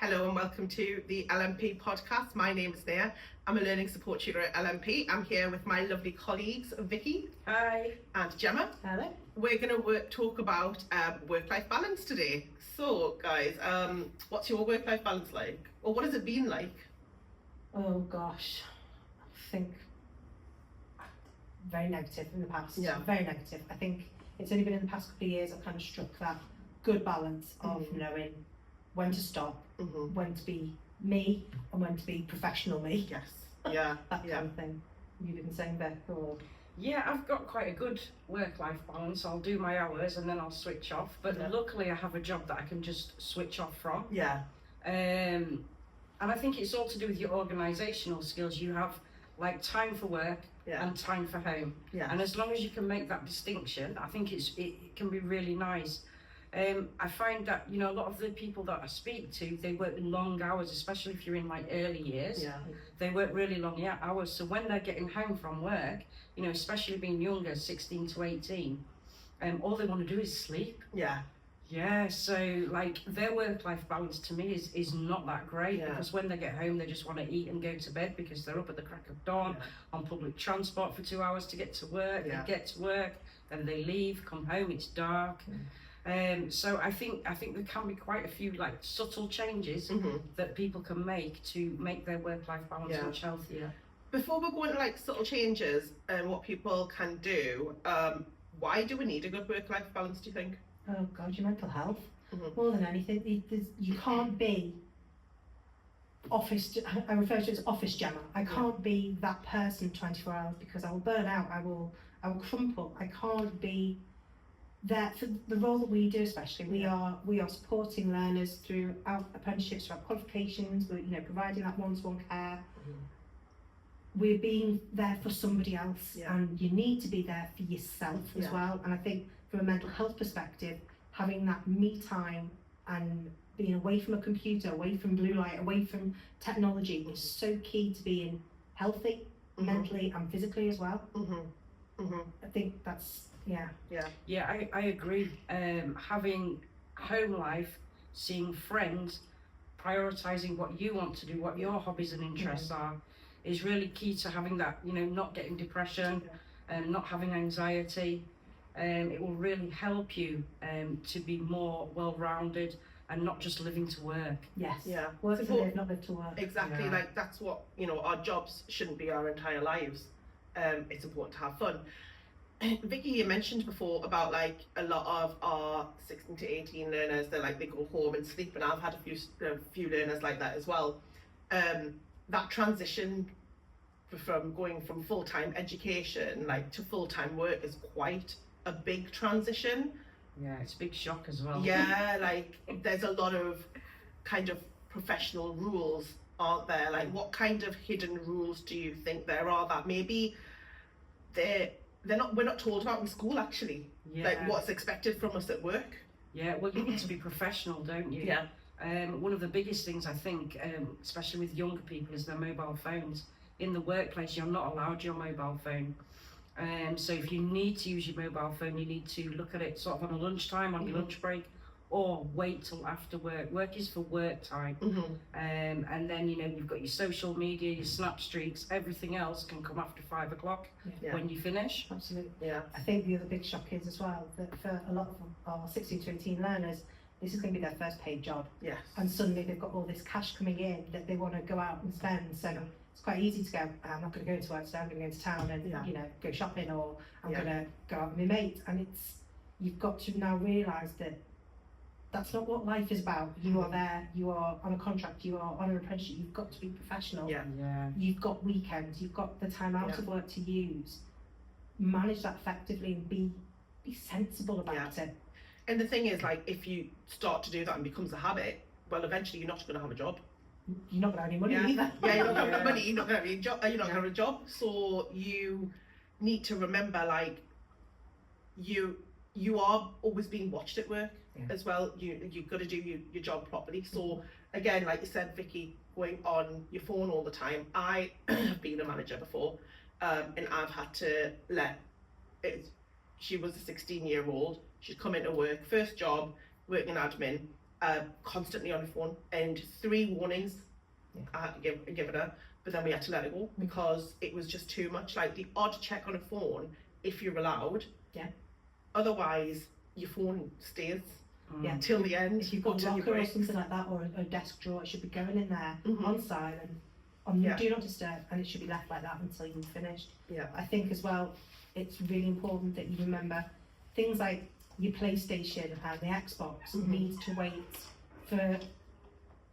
Hello and welcome to the LMP podcast. My name is Nia. I'm a learning support tutor at LMP. I'm here with my lovely colleagues, Vicky. Hi. And Gemma. Hello. We're going to talk about work-life balance today. So guys, what's your work-life balance like? Or what has it been like? Oh gosh, I think very negative in the past. Yeah. Very negative. I think it's only been in the past couple of years I've kind of struck that good balance of knowing when to stop, when to be me and when to be professional me. Yes. Yeah. That kind of thing. You've been saying that or Yeah, I've got quite a good work-life balance. I'll do my hours and then I'll switch off. But luckily I have a job that I can just switch off from. Yeah. And I think it's all to do with your organisational skills. You have like time for work and time for home. Yeah. And as long as you can make that distinction, I think it can be really nice. I find that, you know, a lot of the people that I speak to, they work long hours, especially if you're in like early years. Yeah. They work really long hours. So when they're getting home from work, you know, especially being younger, 16 to 18, all they want to do is sleep. Yeah. Yeah, so like their work-life balance to me is not that great because when they get home they just want to eat and go to bed because they're up at the crack of dawn on public transport for 2 hours to get to work. They get to work, then they leave, come home, it's dark. So I think there can be quite a few like subtle changes that people can make to make their work-life balance much healthier. Before we go into like subtle changes and what people can do, why do we need a good work-life balance, do you think? oh god, your mental health. More than anything, you can't be office, I refer to it as office Gemma. I can't be that person 24 hours because I will burn out, I will crumple. I can't be there for the role that we do, especially. We are supporting learners through our apprenticeships, through our qualifications, we're, you know, providing that one-to-one care. We're being there for somebody else and you need to be there for yourself as well. And I think from a mental health perspective, having that me time and being away from a computer, away from blue light, away from technology is so key to being healthy mentally and physically as well. I think that's Yeah, I agree. Having home life, seeing friends, prioritising what you want to do, what your hobbies and interests are, is really key to having that, you know, not getting depression and not having anxiety. It will really help you to be more well-rounded and not just living to work. Yes. Yeah. Work to live, not live to work. Exactly. Yeah. Like that's what, you know, our jobs shouldn't be our entire lives. It's important to have fun. Vicky, you mentioned before about like a lot of our 16 to 18 learners, they go home and sleep, and I've had a few learners like that as well. That transition from going from full-time education like to full-time work is quite a big transition. Yeah, it's a big shock as well. Yeah, like there's a lot of kind of professional rules, aren't there? Like what kind of hidden rules do you think there are that maybe we're not told about in school actually? Like what's expected from us at work? Yeah, well you need to be professional, don't you? Yeah. One of the biggest things I think, especially with younger people, is their mobile phones. In the workplace, you're not allowed your mobile phone. So if you need to use your mobile phone, you need to look at it sort of on a lunchtime, on your lunch break, or wait till after work. Work is for work time. And then, you know, you've got your social media, your snap streaks, everything else can come after 5 o'clock when you finish. Absolutely. Yeah. I think the other big shock is as well that for a lot of our 16 to 18 learners, this is going to be their first paid job. Yes. And suddenly they've got all this cash coming in that they want to go out and spend. So it's quite easy to go, I'm not going to go into work today, I'm going to go into town and you know, go shopping, or I'm going to go out with my mates. And you've got to now realise that that's not what life is about. You are there, you are on a contract, you are on an apprenticeship, you've got to be professional. Yeah. You've got weekends, you've got the time out of work to use. Manage that effectively and be sensible about it. And the thing is, like, if you start to do that and becomes a habit, well, eventually you're not going to have a job. You're not going to have any money either. Yeah, you're not going to have money, you're not going to have a job. You're not going to have a job. So you need to remember, like, you are always being watched at work as well. You've got to do your job properly. So again, like you said, Vicky, going on your phone all the time. I have been a manager before, and I've had to she was a 16-year-old. She'd come into work, first job, working admin, constantly on the phone, and 3 warnings Yeah. I had to give her, but then we had to let it go because it was just too much. Like the odd check on a phone, if you're allowed. Yeah. Otherwise, your phone stays Yeah. till the end. If you've got a until you locker or break. something like that, or a desk drawer, it should be going in there Mhm. on silent, on Yeah. do not disturb, and it should be left like that until you've finished. Yeah. I think as well, it's really important that you remember things like your PlayStation and the Xbox Mhm. needs to wait for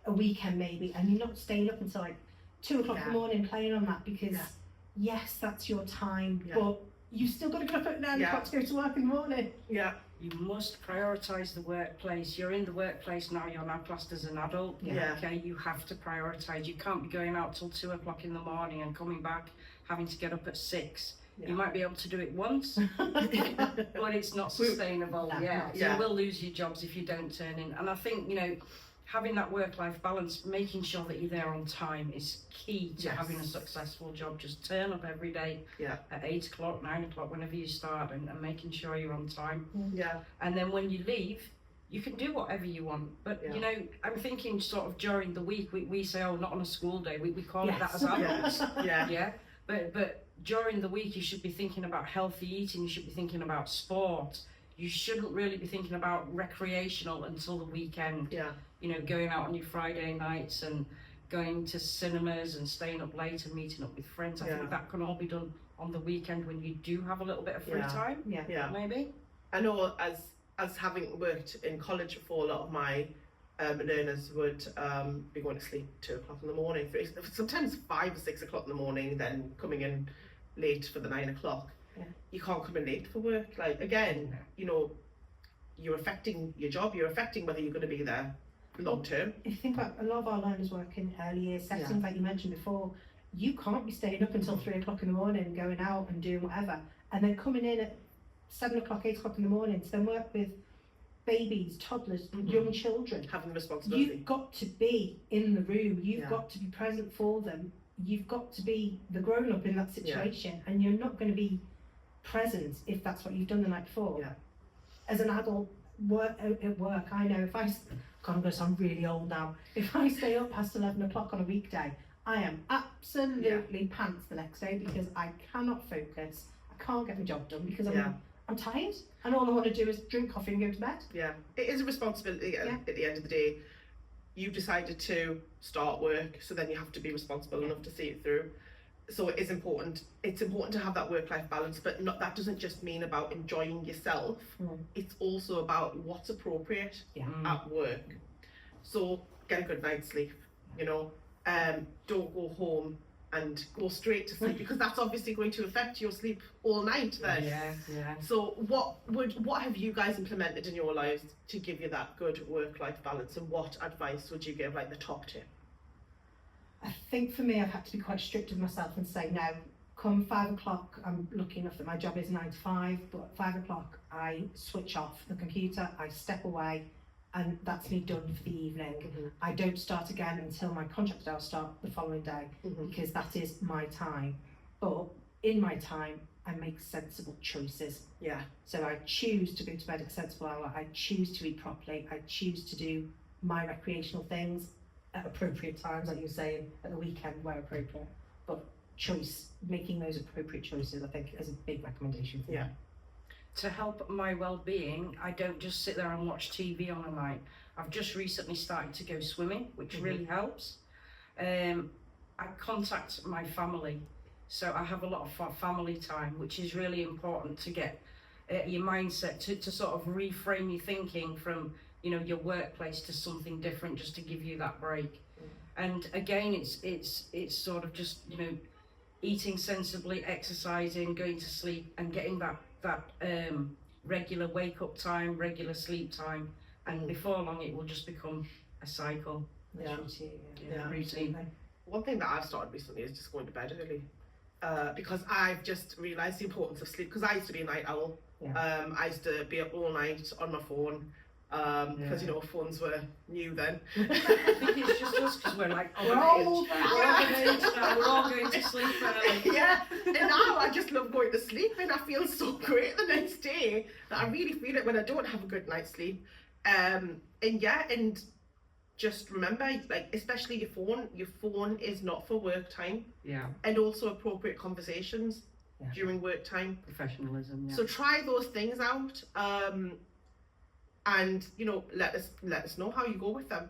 a weekend maybe, and you're not staying up until like 2 o'clock in the Yeah. morning playing on that because Yeah. yes, that's your time, Yeah. but you still got to get up at 9 Yeah. o'clock to go to work in the morning. Yeah. You must prioritise the workplace. You're in the workplace now, you're now classed as an adult. Yeah. Okay, you have to prioritise. You can't be going out till 2 o'clock in the morning and coming back having to get up at 6. Yeah. You might be able to do it once, but it's not sustainable. No, Yeah, not. so Yeah. you will lose your jobs if you don't turn in. And I think, you know, having that work-life balance, making sure that you're there on time is key to Yes. having a successful job. Just turn up every day Yeah. at 8 o'clock, 9 o'clock, whenever you start, and making sure you're on time. Yeah. And then when you leave, you can do whatever you want. But, Yeah. you know, I'm thinking sort of during the week, we say, oh, not on a school day. We call it that Yes. as adults. Yeah. Yeah, but during the week you should be thinking about healthy eating, you should be thinking about sport, you shouldn't really be thinking about recreational until the weekend. Yeah. You know, going out on your Friday nights and going to cinemas and staying up late and meeting up with friends. I Yeah. think that can all be done on the weekend when you do have a little bit of free Yeah. time, Yeah. Yeah. maybe. I know as having worked in college before, a lot of my learners would be going to sleep 2 o'clock in the morning, sometimes 5 or 6 o'clock in the morning, then coming in late for the 9 o'clock. Yeah. You can't come in late for work. Like again, you know, you're affecting your job. You're affecting whether you're going to be there long term. If you think about a lot of our learners work in early years settings, Yeah. like you mentioned before, you can't be staying up until 3 o'clock in the morning and going out and doing whatever, and then coming in at 7 o'clock, 8 o'clock in the morning to then work with babies, toddlers, Mhm. young children. Having responsibility. You've got to be in the room, you've Yeah. got to be present for them, you've got to be the grown up in that situation, and you're not going to be present if that's what you've done the night before. Yeah. As an adult, at work, I know if God, I'm going to sound really old now. If I stay up past 11 o'clock on a weekday, I am absolutely pants the next day because I cannot focus. I can't get my job done because Yeah. I'm tired, and all I want to do is drink coffee and go to bed. Yeah, it is a responsibility Yeah. at the end of the day. You decided to start work, so then you have to be responsible Yeah. enough to see it through. So it is important. It's important to have that work-life balance, but that doesn't just mean about enjoying yourself. Mm. It's also about what's appropriate Yeah. at work. So get a good night's sleep. You know, don't go home and go straight to sleep because that's obviously going to affect your sleep all night then. Yeah. So what have you guys implemented in your lives to give you that good work-life balance, and what advice would you give, like the top tip? I think for me, I've had to be quite strict with myself and say, no, come 5 o'clock, I'm lucky enough that my job is 9 to 5, but at 5 o'clock, I switch off the computer, I step away, and that's me done for the evening. I don't start again until my contract hours start the following day, Mhm. because that is my time. But in my time, I make sensible choices. Yeah, So I choose to go to bed at a sensible hour, I choose to eat properly, I choose to do my recreational things at appropriate times, like you were saying, at the weekend where appropriate. But making those appropriate choices, I think, is a big recommendation for me. Yeah. To help my well-being, I don't just sit there and watch TV on a night. I've just recently started to go swimming, which Mhm. really helps. I contact my family, so I have a lot of family time, which is really important to get your mindset to sort of reframe your thinking from, you know, your workplace to something different, just to give you that break. And again, it's sort of just, you know, eating sensibly, exercising, going to sleep, and getting that regular wake up time, regular sleep time, and before long it will just become a cycle. Yeah. Yeah. Routine. One thing that I've started recently is just going to bed early. Because I've just realised the importance of sleep, because I used to be a night owl. Yeah. I used to be up all night on my phone, because you know, phones were new then. I think it's just us because we're like, We're all we're all going to sleep early. Yeah, and now I just love going to sleep, and I feel so great the next day that I really feel it when I don't have a good night's sleep. And just remember, like, especially your phone is not for work time, Yeah. and also appropriate conversations Yeah. during work time. Professionalism. Yeah. So try those things out, and let us know how you go with them.